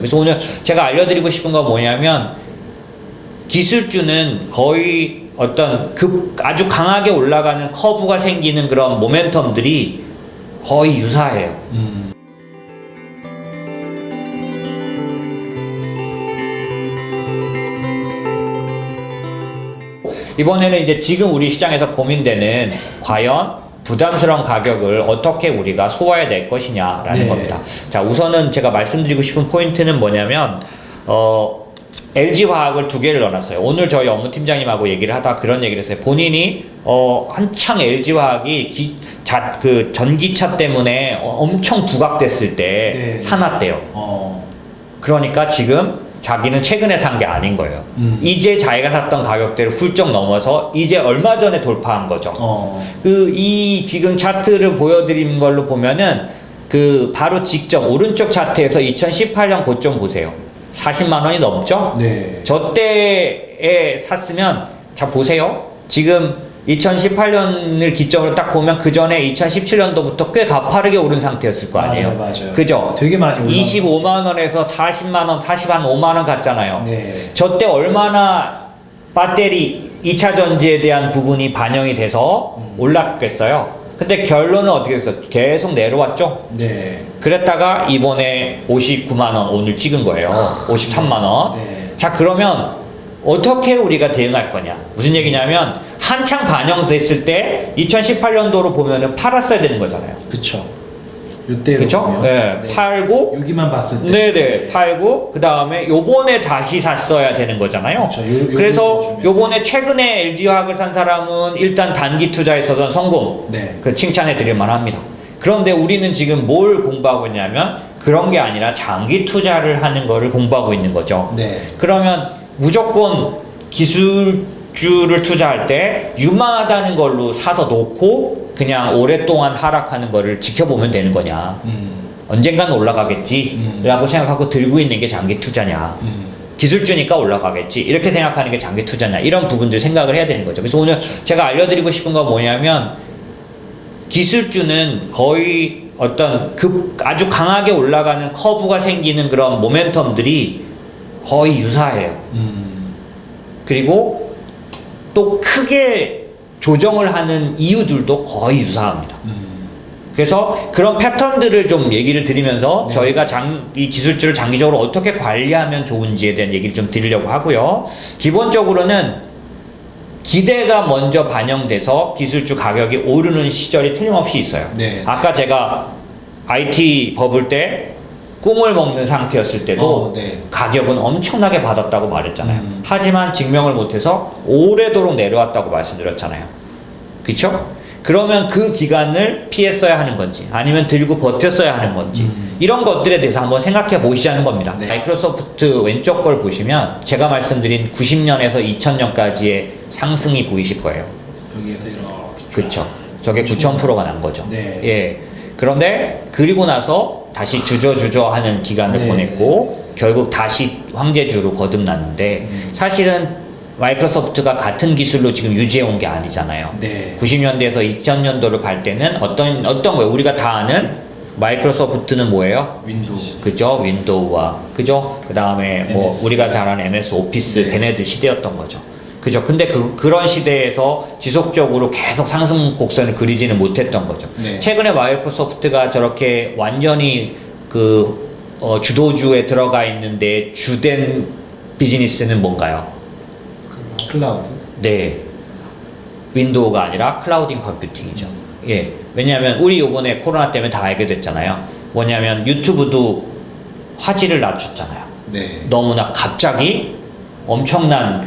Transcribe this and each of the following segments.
그래서 오늘 제가 알려드리고 싶은 건 뭐냐면, 기술주는 거의 어떤 아주 강하게 올라가는 커브가 생기는 그런 모멘텀들이 거의 유사해요. 이번에는 이제 지금 우리 시장에서 고민되는 과연 부담스러운 가격을 어떻게 우리가 소화해야 될 것이냐라는 겁니다. 자, 우선은 제가 말씀드리고 싶은 포인트는 뭐냐면, LG화학을 두 개를 넣어놨어요. 오늘 저희 업무팀장님하고 얘기를 하다가 그런 얘기를 했어요. 본인이 한창 LG화학이 그 전기차 때문에 엄청 부각됐을 때 사놨대요. 그러니까 지금 자기는 최근에 산 게 아닌 거예요. 이제 자기가 샀던 가격대를 훌쩍 넘어서 이제 얼마 전에 돌파한 거죠. 이 지금 차트를 보여드린 걸로 보면은 바로 직전 오른쪽 차트에서 2018년 고점 보세요. 40만 원이 넘죠? 네. 저 때에 샀으면, 자 보세요. 지금 2018년을 기점으로 딱 보면 그 전에 2017년도부터 꽤 가파르게 오른 상태였을 거 아니에요? 맞아요. 그죠? 되게 많이 올라. 25만 원에서 40만 원, 45만 원 갔잖아요. 네. 저 때 얼마나 배터리 2차 전지에 대한 부분이 반영이 돼서 올랐겠어요. 근데 결론은 어떻게 됐어? 계속 내려왔죠? 네. 그랬다가 이번에 59만 원 오늘 찍은 거예요. 53만 원. 네. 자, 그러면 어떻게 우리가 대응할 거냐? 무슨 얘기냐면, 한창 반영됐을 때 2018년도로 보면은 팔았어야 되는 거잖아요. 그쵸. 이때로 그쵸? 보면. 네. 팔고, 여기만 봤을 때. 네네, 팔고, 그 다음에 요번에 다시 샀어야 되는 거잖아요. 그쵸. 그래서 요번에 최근에 LG화학을 산 사람은 일단 단기 투자에 있어서는 성공. 네. 칭찬해 드릴 만합니다. 그런데 우리는 지금 뭘 공부하고 있냐면, 그런 게 아니라 장기 투자를 하는 거를 공부하고 있는 거죠. 네. 그러면 무조건 기술주를 투자할 때 유망하다는 걸로 사서 놓고 그냥 오랫동안 하락하는 거를 지켜보면 되는 거냐. 언젠간 올라가겠지 라고 생각하고 들고 있는 게 장기 투자냐. 기술주니까 올라가겠지 이렇게 생각하는 게 장기 투자냐. 이런 부분들 생각을 해야 되는 거죠. 그래서 오늘 제가 알려드리고 싶은 건 뭐냐면, 기술주는 거의 어떤 아주 강하게 올라가는 커브가 생기는 그런 모멘텀들이 거의 유사해요. 그리고 또 크게 조정을 하는 이유들도 거의 유사합니다. 그래서 그런 패턴들을 좀 얘기를 드리면서 저희가 이 기술주를 장기적으로 어떻게 관리하면 좋은지에 대한 얘기를 좀 드리려고 하고요. 기본적으로는 기대가 먼저 반영돼서 기술주 가격이 오르는 시절이 틀림없이 있어요. 네. 아까 제가 IT 버블 때 꿈을 먹는 상태였을 때도 가격은 엄청나게 받았다고 말했잖아요. 하지만 증명을 못해서 오래도록 내려왔다고 말씀드렸잖아요. 그쵸? 그러면 그 기간을 피했어야 하는 건지 아니면 들고 버텼어야 하는 건지 이런 것들에 대해서 한번 생각해 보시자는 겁니다. 마이크로소프트 왼쪽 걸 보시면 제가 말씀드린 90년에서 2000년까지의 상승이 보이실 거예요. 여기에서 이렇게. 그쵸? 저게 9000%가 난 거죠. 네. 예. 그런데 그리고 나서 다시 주저주저 하는 기간을 보냈고 결국 다시 황제주로 거듭났는데 사실은 마이크로소프트가 같은 기술로 지금 유지해 온 게 아니잖아요. 90년대에서 2000년도를 갈 때는 어떤 거예요? 우리가 다 아는 마이크로소프트는 뭐예요? 윈도우. 그죠? 윈도우와 그죠? 그 다음에 뭐 우리가 잘 아는 MS 오피스, 걔네들 시대였던 거죠. 그죠? 근데 그런 시대에서 지속적으로 계속 상승 곡선을 그리지는 못했던 거죠. 최근에 마이크로소프트가 저렇게 완전히 주도주에 들어가 있는데 주된 비즈니스는 뭔가요? 클라우드. 네. 윈도우가 아니라 클라우딩 컴퓨팅이죠. 예. 왜냐하면 우리 요번에 코로나 때문에 다 알게 됐잖아요. 뭐냐면 유튜브도 화질을 낮췄잖아요. 너무나 갑자기 엄청난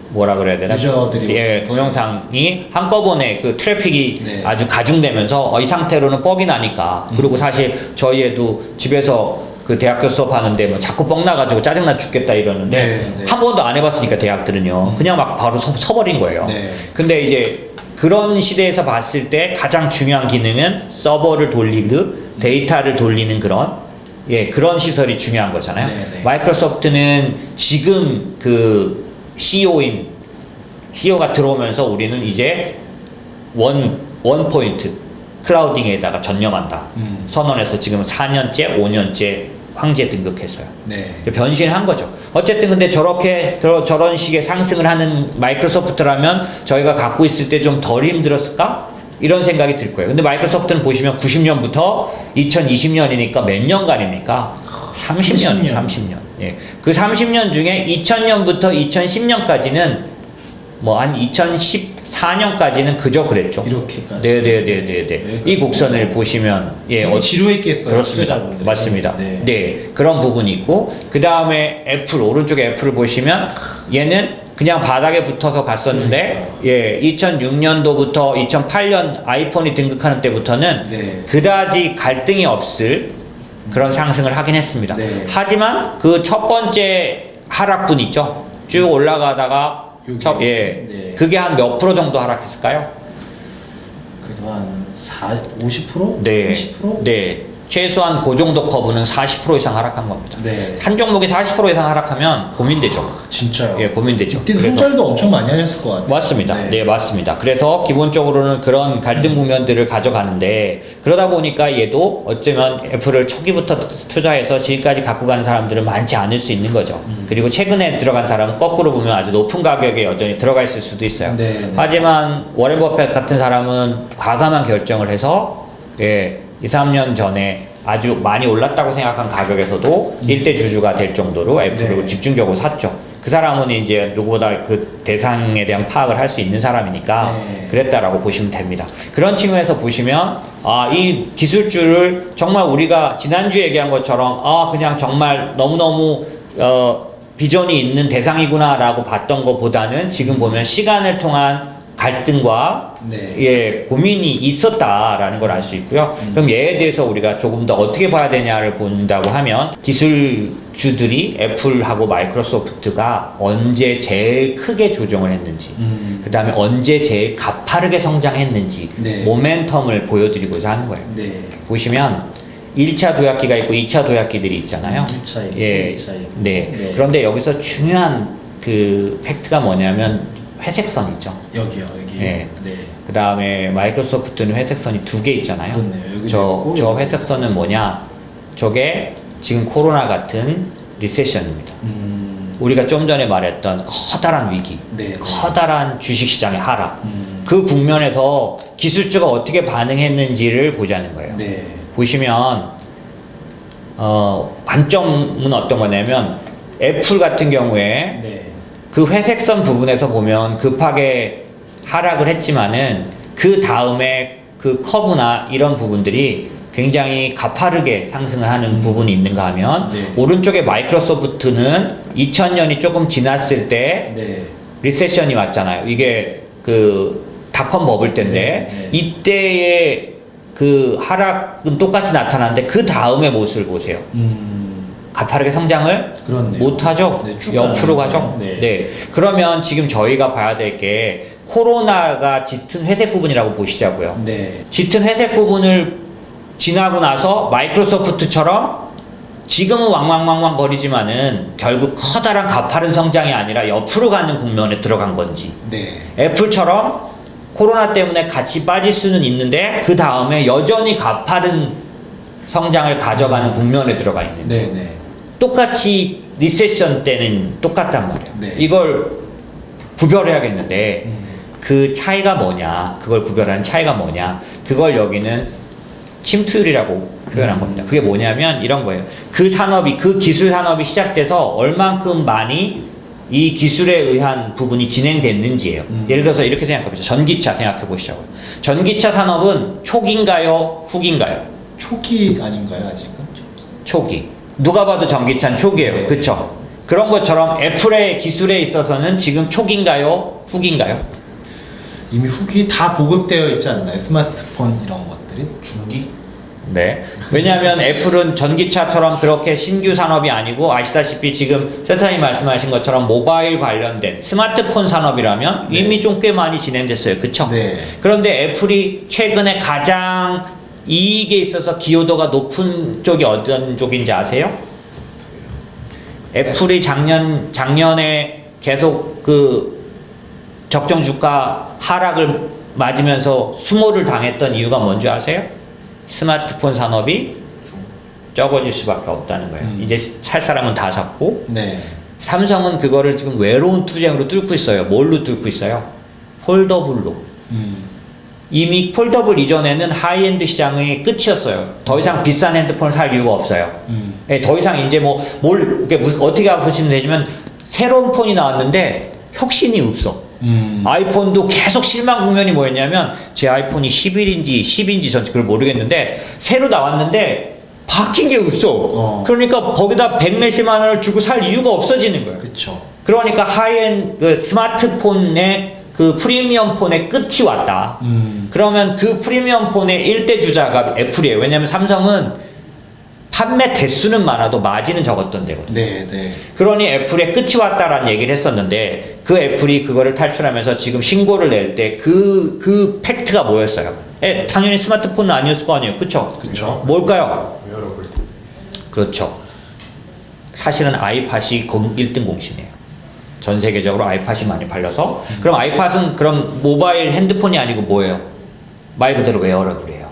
뭐라 그래야 되나? 유저들이 동영상이 한꺼번에 트래픽이 아주 가중되면서 이 상태로는 뻑이 나니까. 그리고 사실 저희 애도 집에서 대학교 수업하는데 뭐 자꾸 뻑 나가지고 짜증나 죽겠다 이러는데 한 번도 안 해봤으니까 대학들은요. 그냥 막 바로 서버린 거예요. 근데 이제 그런 시대에서 봤을 때 가장 중요한 기능은 서버를 돌리는 데이터를 돌리는 그런 시설이 중요한 거잖아요. 마이크로소프트는 지금 CEO가 들어오면서 우리는 이제 원 포인트 클라우딩에다가 전념한다. 선언해서 지금 4년째, 5년째 황제 등극했어요. 네. 변신한 거죠. 어쨌든 근데 저렇게 저런 식의 상승을 하는 마이크로소프트라면 저희가 갖고 있을 때 좀 덜 힘들었을까? 이런 생각이 들 거예요. 근데 마이크로소프트는 보시면 90년부터 2020년이니까 몇 년간입니까? 30년. 30년. 예. 그 30년 중에 2000년부터 2010년까지는 뭐 한 2014년까지는 그저 그랬죠. 이렇게까지. 네네네네네. 이 곡선을 보시면 지루했겠어요. 그렇습니다. 투자자분들이. 맞습니다. 네. 네, 그런 부분이 있고 그 다음에 애플 오른쪽에 애플을 보시면 얘는 그냥 바닥에 붙어서 갔었는데 예, 2006년도부터 2008년 아이폰이 등극하는 때부터는 네. 그다지 갈등이 없을 그런 상승을 하긴 했습니다. 네. 하지만 그 첫 번째 하락분 있죠. 쭉 올라가다가 여기. 네. 그게 한 몇 프로 정도 하락했을까요? 그래도 한 50%? 네. 30%? 네. 최소한 그 정도 커브는 40% 이상 하락한 겁니다. 네. 한 종목이 40% 이상 하락하면 고민되죠. 진짜요? 예, 고민되죠. 이때 손절도 엄청 많이 하셨을 것 같아요. 맞습니다. 네, 맞습니다. 그래서 기본적으로는 그런 갈등 국면들을 가져가는데 그러다 보니까 얘도 어쩌면 애플을 초기부터 투자해서 지금까지 갖고 가는 사람들은 많지 않을 수 있는 거죠. 그리고 최근에 들어간 사람은 거꾸로 보면 아주 높은 가격에 여전히 들어가 있을 수도 있어요. 네. 하지만 워렌 버핏 같은 사람은 과감한 결정을 해서 예, 2, 3년 전에 아주 많이 올랐다고 생각한 가격에서도 일대 주주가 될 정도로 애플을 네. 집중적으로 샀죠. 그 사람은 이제 누구보다 그 대상에 대한 파악을 할 수 있는 사람이니까 네. 그랬다라고 보시면 됩니다. 그런 측면에서 보시면 이 기술주를 정말 우리가 지난주에 얘기한 것처럼 그냥 정말 너무너무 비전이 있는 대상이구나라고 봤던 것보다는 지금 보면 시간을 통한 갈등과 네. 예, 고민이 있었다라는 걸 알 수 있고요. 그럼 얘에 대해서 우리가 조금 더 어떻게 봐야 되냐를 본다고 하면 기술주들이 애플하고 마이크로소프트가 언제 제일 크게 조정을 했는지 그 다음에 언제 제일 가파르게 성장했는지 네. 모멘텀을 보여드리고자 하는 거예요. 네. 보시면 1차 도약기가 있고 2차 도약기들이 있잖아요. 1차 있고 예, 2차 있고. 네. 네. 그런데 여기서 중요한 그 팩트가 뭐냐면 회색선이죠. 여기요, 여기. 네. 네. 그 다음에 마이크로소프트는 회색선이 2개 있잖아요. 그렇네요. 여기도 저 있고, 여기도 회색선은 뭐냐? 저게 지금 코로나 같은 리세션입니다. 우리가 좀 전에 말했던 커다란 위기, 네. 커다란 주식시장의 하락, 음. 그 국면에서 기술주가 어떻게 반응했는지를 보자는 거예요. 네. 보시면 관점은 어떤 거냐면 애플 같은 경우에 네. 그 회색선 부분에서 보면 급하게 하락을 했지만은 그 다음에 그 커브나 이런 부분들이 굉장히 가파르게 상승을 하는 부분이 있는가 하면 네. 오른쪽에 마이크로소프트는 2000년이 조금 지났을 때 네. 리세션이 왔잖아요. 이게 그 닷컴 버블 때인데 네, 네. 이때의 그 하락은 똑같이 나타나는데 그 다음의 모습을 보세요. 가파르게 성장을 그렇네요. 못하죠. 네, 쭉 옆으로 가는 가죠. 거죠. 네. 네. 그러면 지금 저희가 봐야 될 게 코로나가 짙은 회색 부분이라고 보시자고요. 네. 짙은 회색 부분을 지나고 나서 마이크로소프트처럼 지금은 왕왕왕왕 거리지만은 결국 커다란 가파른 성장이 아니라 옆으로 가는 국면에 들어간 건지 네. 애플처럼 코로나 때문에 같이 빠질 수는 있는데 그 다음에 여전히 가파른 성장을 가져가는 국면에 들어가 있는지 네. 네. 똑같이 리세션 때는 똑같단 말이에요. 네. 이걸 구별해야겠는데 그 차이가 뭐냐, 그걸 구별하는 차이가 뭐냐, 그걸 여기는 침투율이라고 표현한 겁니다. 그게 뭐냐면 이런 거예요. 그 산업이, 그 기술 산업이 시작돼서 얼만큼 많이 이 기술에 의한 부분이 진행됐는지예요. 예를 들어서 이렇게 생각해보죠. 전기차 생각해 보시자고요. 전기차 산업은 초기인가요? 후기인가요? 초기 아닌가요, 아직은? 초기. 누가 봐도 전기차는 초기예요. 네. 그쵸? 그런 것처럼 애플의 기술에 있어서는 지금 초기인가요? 후기인가요? 이미 후기 다 보급되어 있지 않나요? 스마트폰 이런 것들이? 중기? 네. 왜냐하면 애플은 전기차처럼 그렇게 신규 산업이 아니고 아시다시피 지금 센터님 말씀하신 것처럼 모바일 관련된 스마트폰 산업이라면 네. 이미 좀 꽤 많이 진행됐어요. 그쵸? 네. 그런데 애플이 최근에 가장 이익에 있어서 기여도가 높은 쪽이 어떤 쪽인지 아세요? 애플이 작년에 계속 그 적정 주가 하락을 맞으면서 수모를 당했던 이유가 뭔지 아세요? 스마트폰 산업이 적어질 수밖에 없다는 거예요. 이제 살 사람은 다 샀고 네. 삼성은 그거를 지금 외로운 투쟁으로 뚫고 있어요. 뭘로 뚫고 있어요? 폴더블로. 이미 폴더블 이전에는 하이엔드 시장의 끝이었어요. 더 이상 비싼 핸드폰을 살 이유가 없어요. 예, 더 이상 이제 어떻게 보시면 되지만 새로운 폰이 나왔는데 혁신이 없어. 아이폰도 계속 실망 국면이 뭐였냐면 제 아이폰이 11인지 10인지 전 그걸 모르겠는데 새로 나왔는데 바뀐 게 없어. 그러니까 거기다 100몇십만 원을 주고 살 이유가 없어지는 거예요. 그쵸. 그러니까 하이엔드 그 스마트폰의 그 프리미엄 폰의 끝이 왔다. 그러면 그 프리미엄 폰의 1대 주자가 애플이에요. 왜냐면 삼성은 판매 대수는 많아도 마진은 적었던 데거든요. 네, 네. 그러니 애플의 끝이 왔다라는 얘기를 했었는데 그 애플이 그거를 탈출하면서 지금 신고를 낼 때 그 팩트가 뭐였어요? 당연히 스마트폰은 아니었을 거 아니에요. 그쵸? 그쵸. 뭘까요? 웨어러블 그렇죠. 사실은 아이팟이 1등 공신이에요. 전 세계적으로 아이팟이 많이 팔려서 그럼 아이팟은 그럼 모바일 핸드폰이 아니고 뭐예요? 말 그대로 웨어러블이에요.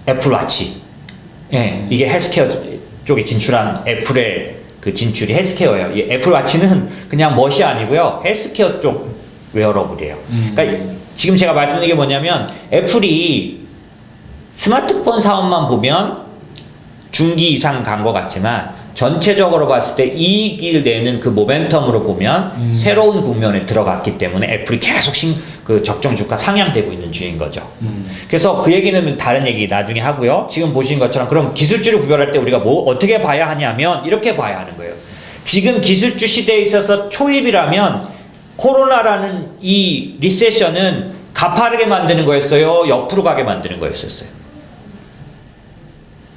애플워치. 예, 이게 헬스케어 쪽에 진출한 애플의 그 진출이 헬스케어예요. 이 애플워치는 그냥 멋이 아니고요. 헬스케어 쪽 웨어러블이에요. 그러니까 지금 제가 말씀드린 게 뭐냐면 애플이 스마트폰 사업만 보면 중기 이상 간 것 같지만 전체적으로 봤을 때 이익을 내는 그 모멘텀으로 보면 새로운 국면에 들어갔기 때문에 애플이 계속 그 적정 주가 상향되고 있는 중인 거죠. 그래서 그 얘기는 다른 얘기 나중에 하고요. 지금 보신 것처럼 그럼 기술주를 구별할 때 우리가 어떻게 봐야 하냐면 이렇게 봐야 하는 거예요. 지금 기술주 시대에 있어서 초입이라면 코로나라는 이 리세션은 가파르게 만드는 거였어요? 옆으로 가게 만드는 거였었어요?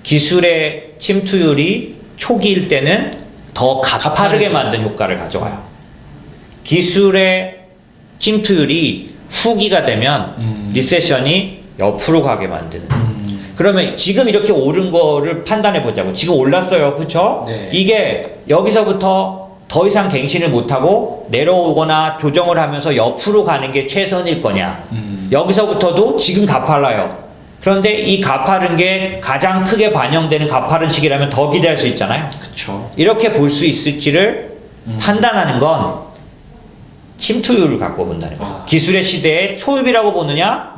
기술의 침투율이 초기일 때는 더 가파르게 만든 효과를 가져와요. 기술의 침투율이 후기가 되면 리세션이 옆으로 가게 만드는. 그러면 지금 이렇게 오른 거를 판단해 보자고. 지금 올랐어요. 그쵸? 네. 이게 여기서부터 더 이상 갱신을 못하고 내려오거나 조정을 하면서 옆으로 가는 게 최선일 거냐. 여기서부터도 지금 가팔라요. 그런데 이 가파른 게 가장 크게 반영되는 가파른 시기라면 더 기대할 수 있잖아요. 그쵸. 이렇게 볼 수 있을지를 판단하는 건 침투율을 갖고 본다는 거예요. 기술의 시대의 초입이라고 보느냐,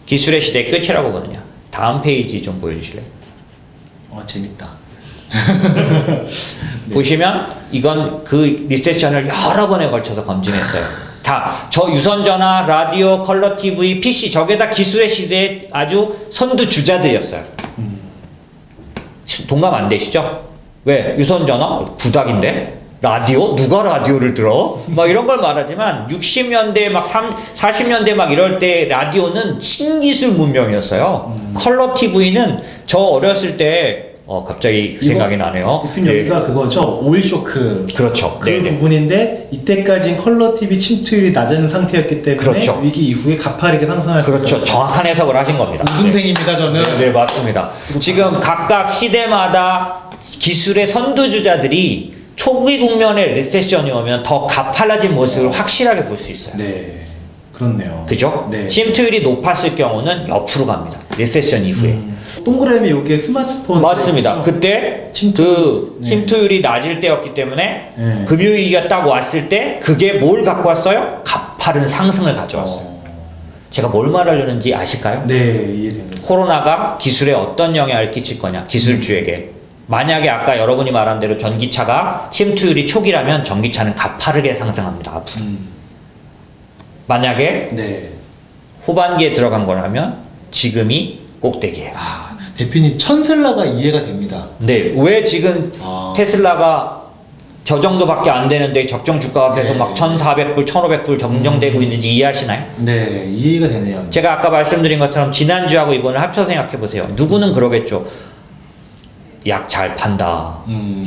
기술의 시대의 끝이라고 보느냐. 다음 페이지 좀 보여주실래요? 재밌다. 네. 보시면 이건 그 리세션을 여러 번에 걸쳐서 검증했어요. 저 유선전화, 라디오, 컬러 TV, PC 저게 다 기술의 시대의 아주 선두 주자들이었어요. 동감 안 되시죠? 왜? 유선전화? 구닥인데? 라디오? 누가 라디오를 들어? 막 이런 걸 말하지만 60년대 막 40년대 막 이럴 때 라디오는 신기술 문명이었어요. 컬러 TV는 저 어렸을 때 갑자기 생각이 나네요. 대표님 여기가 그거죠. 오일 쇼크. 그렇죠. 그 네네. 부분인데 이때까지 컬러 TV 침투율이 낮은 상태였기 때문에 그렇죠. 위기 이후에 가파르게 상승할 수 그렇죠. 있었어요. 정확한 해석을 하신 겁니다. 우등생입니다 저는. 네, 맞습니다. 지금 각각 시대마다 기술의 선두주자들이 초기 국면에 리세션이 오면 더 가팔라진 모습을 확실하게 볼 수 있어요. 네, 그렇네요. 그죠? 네. 침투율이 높았을 경우는 옆으로 갑니다. 리세션 이후에. 동그라미 요게 스마트폰. 맞습니다. 그때 침투- 침투율이 낮을 때였기 때문에 네. 금융위기가 딱 왔을 때 그게 뭘 갖고 왔어요? 가파른 상승을 가져왔어요. 제가 뭘 말하려는지 아실까요? 네, 이해됩니다. 코로나가 기술에 어떤 영향을 끼칠 거냐, 기술주에게. 만약에 아까 여러분이 말한 대로 전기차가 침투율이 초기라면 전기차는 가파르게 상승합니다. 앞으로. 만약에 네. 후반기에 들어간 거라면 지금이 꼭대기예요. 대표님 천슬라가 이해가 됩니다. 네, 왜 지금 테슬라가 저 정도밖에 안 되는데 적정 주가가 계속 네. 막 1,400불, 1,500불 정정되고 있는지 이해하시나요? 네, 이해가 되네요. 제가 아까 말씀드린 것처럼 지난주하고 이번을 합쳐 생각해 보세요. 누구는 그러겠죠. 약 잘 판다.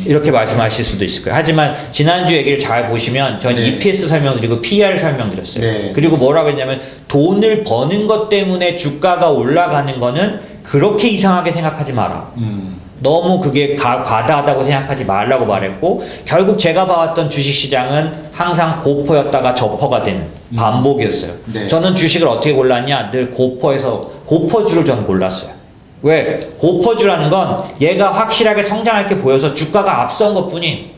이렇게 말씀하실 수도 있을 거예요. 하지만 지난주 얘기를 잘 보시면 저는 네. EPS 설명드리고 PER 설명드렸어요. 네. 그리고 뭐라고 했냐면 돈을 버는 것 때문에 주가가 올라가는 거는 그렇게 이상하게 생각하지 마라. 너무 그게 과다하다고 생각하지 말라고 말했고 결국 제가 봐왔던 주식시장은 항상 고퍼였다가 저퍼가 되는 반복이었어요. 네. 저는 주식을 어떻게 골랐냐? 늘 고퍼주를 전 골랐어요. 왜? 고퍼주라는 건 얘가 확실하게 성장할 게 보여서 주가가 앞선 것 뿐이.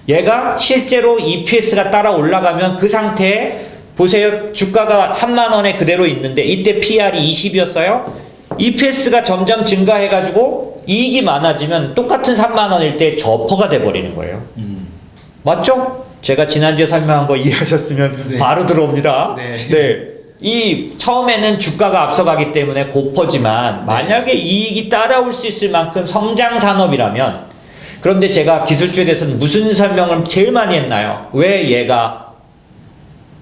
얘가 실제로 EPS가 따라 올라가면 그 상태에 보세요. 주가가 3만 원에 그대로 있는데 이때 PR이 20이었어요. EPS가 점점 증가해가지고 이익이 많아지면 똑같은 3만 원일 때 저퍼가 돼버리는 거예요. 맞죠? 제가 지난주에 설명한 거 이해하셨으면 네. 바로 들어옵니다. 네. 네. 이 처음에는 주가가 앞서가기 때문에 고퍼지만 만약에 이익이 따라올 수 있을 만큼 성장 산업이라면, 그런데 제가 기술주에 대해서는 무슨 설명을 제일 많이 했나요? 왜 얘가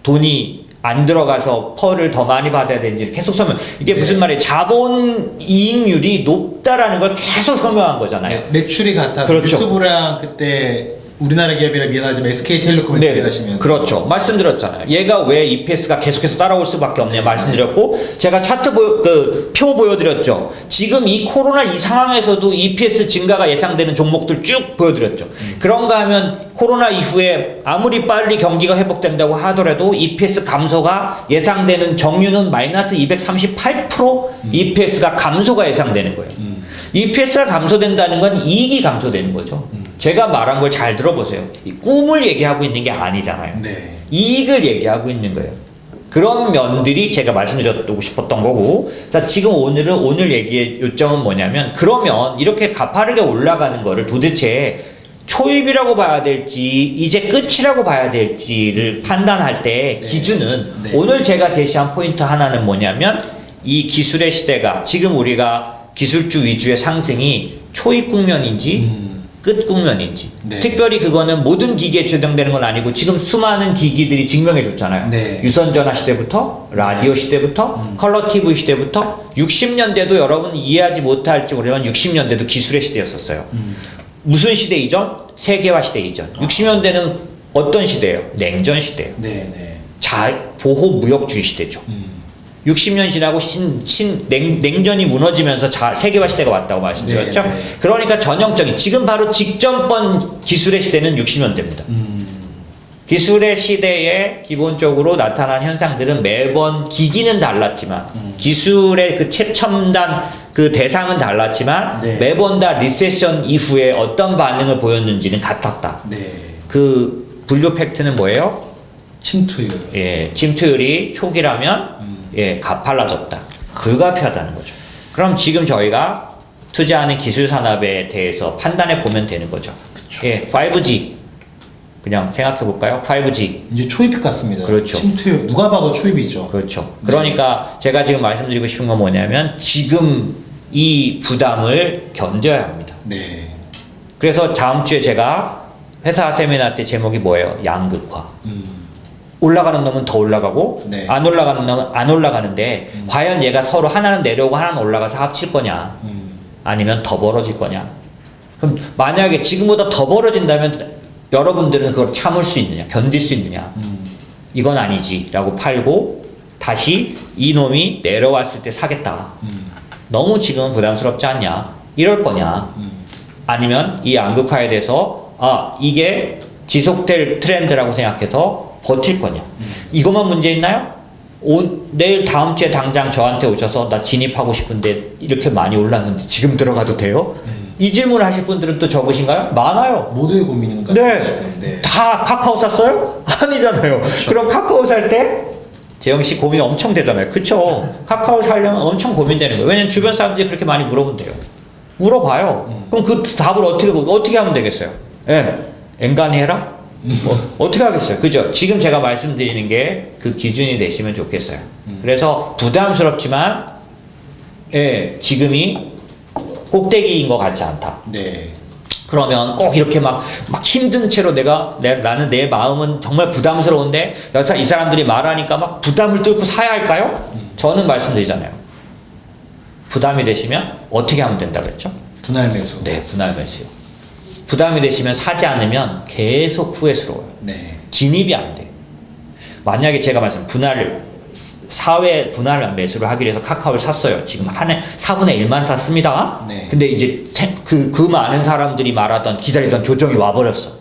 돈이 안 들어가서 펄을 더 많이 받아야 되는지 계속 설명. 이게 네. 무슨 말이에요? 자본 이익률이 높다라는 걸 계속 설명한 거잖아요. 매출이 같아. 그렇죠. 유튜브랑 그때 우리나라 기업이랑 미안하지만 SK텔레콤을 네, 비교하시면서 그렇죠. 말씀드렸잖아요. 얘가 왜 EPS가 계속해서 따라올 수밖에 없냐 말씀드렸고, 제가 차트 표 보여드렸죠. 지금 이 코로나 이 상황에서도 EPS 증가가 예상되는 종목들 쭉 보여드렸죠. 그런가 하면 코로나 이후에 아무리 빨리 경기가 회복된다고 하더라도 EPS 감소가 예상되는 정유는 마이너스 238% EPS가 감소가 예상되는 거예요. EPS가 감소된다는 건 이익이 감소되는 거죠. 제가 말한 걸 잘 들어보세요. 이 꿈을 얘기하고 있는 게 아니잖아요. 네. 이익을 얘기하고 있는 거예요. 그런 면들이 제가 말씀드리고 싶었던 거고, 자, 지금 오늘 얘기의 요점은 뭐냐면, 그러면 이렇게 가파르게 올라가는 거를 도대체 초입이라고 봐야 될지 이제 끝이라고 봐야 될지를 판단할 때 네. 기준은 네. 오늘 제가 제시한 포인트 하나는 뭐냐면, 이 기술의 시대가 지금 우리가 기술주 위주의 상승이 초입 국면인지 끝 국면인지, 네. 특별히 그거는 모든 기기에 적용되는 건 아니고 지금 수많은 기기들이 증명해 줬잖아요. 네. 유선전화 시대부터 라디오 시대부터 컬러 TV 시대부터 60년대도 여러분 이해하지 못할지 모르지만 60년대도 기술의 시대였었어요. 무슨 시대 이전? 세계화 시대 이전. 60년대는 어떤 시대예요? 냉전 시대예요. 네, 네. 보호 무역주의 시대죠. 60년 지나고 냉전이 무너지면서 세계화 시대가 왔다고 말씀드렸죠. 네, 네. 그러니까 전형적인 지금 바로 직전번 기술의 시대는 60년대입니다. 기술의 시대에 기본적으로 나타난 현상들은 매번 기기는 달랐지만 기술의 그 최첨단 그 대상은 달랐지만 네. 매번 다 리세션 이후에 어떤 반응을 보였는지는 같았다. 네. 그 분류 팩트는 뭐예요? 침투율. 예, 침투율이 초기라면 예, 가팔라졌다. 불가피하다는 거죠. 그럼 지금 저희가 투자하는 기술 산업에 대해서 판단해 보면 되는 거죠. 그쵸. 예, 5G 그냥 생각해 볼까요? 5G. 이제 초입 같습니다. 그렇죠. 침투율 누가 봐도 초입이죠. 그렇죠. 그러니까 제가 지금 말씀드리고 싶은 건 뭐냐면 지금 이 부담을 견뎌야 합니다. 네. 그래서 다음 주에 제가 회사 세미나 때 제목이 뭐예요? 양극화. 올라가는 놈은 더 올라가고 네. 안 올라가는 놈은 안 올라가는데 과연 얘가 서로 하나는 내려오고 하나는 올라가서 합칠 거냐 아니면 더 벌어질 거냐. 그럼 만약에 지금보다 더 벌어진다면 여러분들은 그걸 참을 수 있느냐 견딜 수 있느냐. 이건 아니지 라고 팔고 다시 이놈이 내려왔을 때 사겠다. 너무 지금은 부담스럽지 않냐 이럴 거냐. 아니면 이 양극화에 대해서 이게 지속될 트렌드라고 생각해서 버틸 거냐. 이것만 문제 있나요? 내일 다음 주에 당장 저한테 오셔서 나 진입하고 싶은데 이렇게 많이 올랐는데 지금 들어가도 돼요? 이 질문을 하실 분들은 또 적으신가요? 많아요. 모두의 고민인 것 네. 같아요. 네. 다 카카오 샀어요? 아니잖아요. 그렇죠. 그럼 카카오 살 때 재영 씨 고민 엄청 되잖아요. 그쵸? 카카오 사려면 엄청 고민되는 거예요. 왜냐면 주변 사람들이 그렇게 많이 물어본대요. 물어봐요. 그럼 그 답을 어떻게 하면 되겠어요? 예. 앵간히 해라? 어떻게 하겠어요? 그죠? 지금 제가 말씀드리는 게 그 기준이 되시면 좋겠어요. 그래서 부담스럽지만, 예, 지금이 꼭대기인 것 같지 않다. 네. 그러면 꼭 이렇게 막 힘든 채로 나는 내 마음은 정말 부담스러운데, 이 사람들이 말하니까 막 부담을 뚫고 사야 할까요? 저는 말씀드리잖아요. 부담이 되시면 어떻게 하면 된다고 했죠? 분할 매수. 네, 분할 매수요. 부담이 되시면 사지 않으면 계속 후회스러워요. 네. 진입이 안 돼. 만약에 제가 사회 분할 매수를 하기 위해서 카카오를 샀어요. 지금 한 해 4분의 1만 샀습니다. 네. 근데 이제 그 많은 사람들이 기다리던 조정이 와버렸어.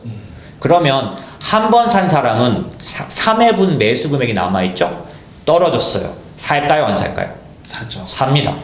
그러면 한 번 산 사람은 3회분 매수 금액이 남아있죠? 떨어졌어요. 살까요? 안 살까요? 사죠. 삽니다.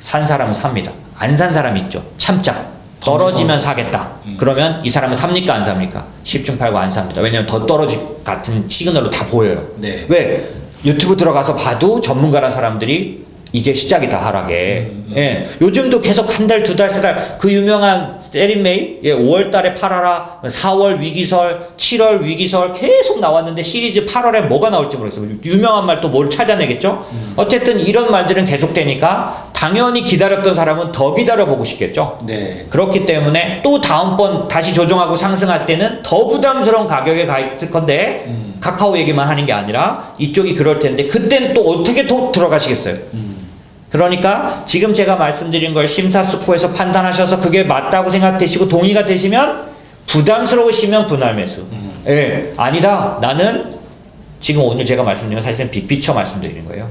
산 사람은 삽니다. 안 산 사람이 있죠. 참자. 떨어지면 사겠다. 그러면 이 사람은 삽니까 안 삽니까? 10중 8구 안 삽니다. 왜냐면 더 떨어질 같은 시그널로 다 보여요. 네. 왜? 유튜브 들어가서 봐도 전문가란 사람들이 이제 시작이다 하락에. 예. 요즘도 계속 한 달, 두 달, 세 달, 그 유명한 세린메이, 예, 5월 달에 팔아라, 4월 위기설, 7월 위기설 계속 나왔는데 시리즈 8월에 뭐가 나올지 모르겠어요. 유명한 말 또 뭘 찾아내겠죠? 어쨌든 이런 말들은 계속되니까 당연히 기다렸던 사람은 더 기다려보고 싶겠죠? 네. 그렇기 때문에 또 다음번 다시 조정하고 상승할 때는 더 부담스러운 가격에 가 있을 건데, 카카오 얘기만 하는 게 아니라 이쪽이 그럴 텐데, 그땐 또 어떻게 또 들어가시겠어요? 그러니까 지금 제가 말씀드린 걸 심사숙고해서 판단하셔서 그게 맞다고 생각되시고 동의가 되시면, 부담스러우시면 분할 매수. 예, 아니다. 나는 지금 오늘 제가 말씀드린 건 사실은 빅피처 말씀드리는 거예요.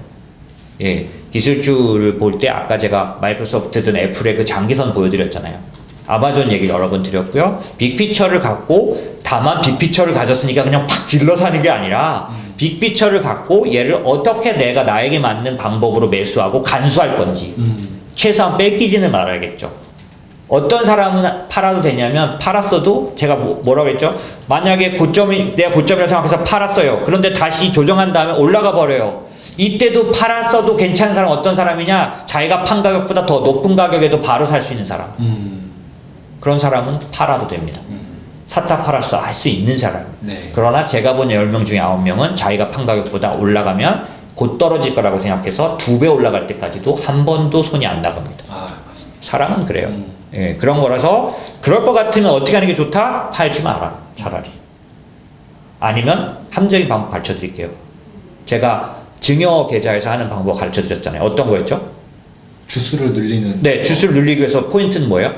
예, 기술주를 볼 때 아까 제가 마이크로소프트든 애플의 그 장기선 보여드렸잖아요. 아마존 얘기 여러 번 드렸고요. 빅피처를 갖고, 다만 빅피처를 가졌으니까 그냥 팍 질러서 하는 게 아니라 빅피처를 갖고 얘를 어떻게 내가 나에게 맞는 방법으로 매수하고 간수할 건지 최소한 뺏기지는 말아야겠죠. 어떤 사람은 팔아도 되냐면, 팔았어도 제가 뭐라고 했죠? 만약에 고점이 내가 고점이라고 생각해서 팔았어요. 그런데 다시 조정한 다음에 올라가 버려요. 이때도 팔았어도 괜찮은 사람 어떤 사람이냐? 자기가 판 가격보다 더 높은 가격에도 바로 살 수 있는 사람. 그런 사람은 팔아도 됩니다. 샀다 팔았어 할 수 있는 사람. 네. 그러나 제가 본 10명 중에 9명은 자기가 판 가격보다 올라가면 곧 떨어질 거라고 생각해서 2배 올라갈 때까지도 한 번도 손이 안 나갑니다. 아, 맞습니다. 사람은 그래요. 예, 그런 거라서 그럴 것 같으면 어떻게 하는 게 좋다? 팔지 마라, 차라리. 아니면 함정인 방법 가르쳐 드릴게요. 제가 증여 계좌에서 하는 방법 가르쳐 드렸잖아요. 어떤 거였죠? 주수를 늘리는. 네, 주수를 늘리기 위해서 포인트는 뭐예요?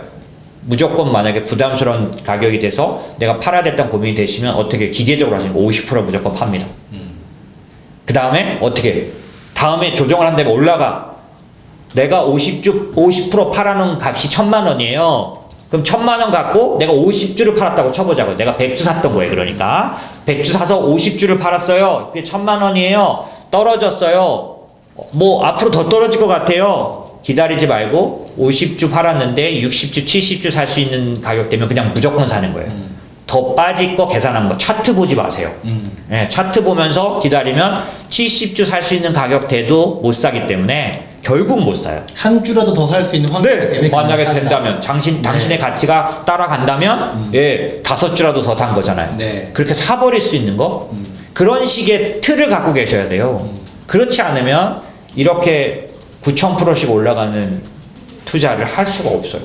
무조건 만약에 부담스러운 가격이 돼서 내가 팔아야 됐던 고민이 되시면 어떻게 기계적으로 하시는 거 50% 무조건 팝니다. 그 다음에 어떻게? 다음에 조정을 한 다음에 올라가. 내가 50% 팔아놓은 값이 1,000만 원이에요. 그럼 1,000만 원 갖고 내가 50주를 팔았다고 쳐보자고요. 내가 100주 샀던 거예요. 그러니까 100주 사서 50주를 팔았어요. 그게 1,000만 원이에요. 떨어졌어요. 뭐 앞으로 더 떨어질 것 같아요. 기다리지 말고 50주 팔았는데 60주, 70주 살 수 있는 가격 되면 그냥 무조건 사는 거예요. 더 빠질 거 계산한 거 차트 보지 마세요. 예, 차트 보면서 기다리면 70주 살 수 있는 가격 돼도 못 사기 때문에 결국 못 사요. 한 주라도 더 살 수 있는 확률이 네, 되면 만약에 그냥 산다. 된다면 당신의 가치가 따라간다면 예, 5주라도 더 산 거잖아요. 네. 그렇게 사버릴 수 있는 거 그런 식의 틀을 갖고 계셔야 돼요. 그렇지 않으면 이렇게 9,000%씩 올라가는 투자를 할 수가 없어요.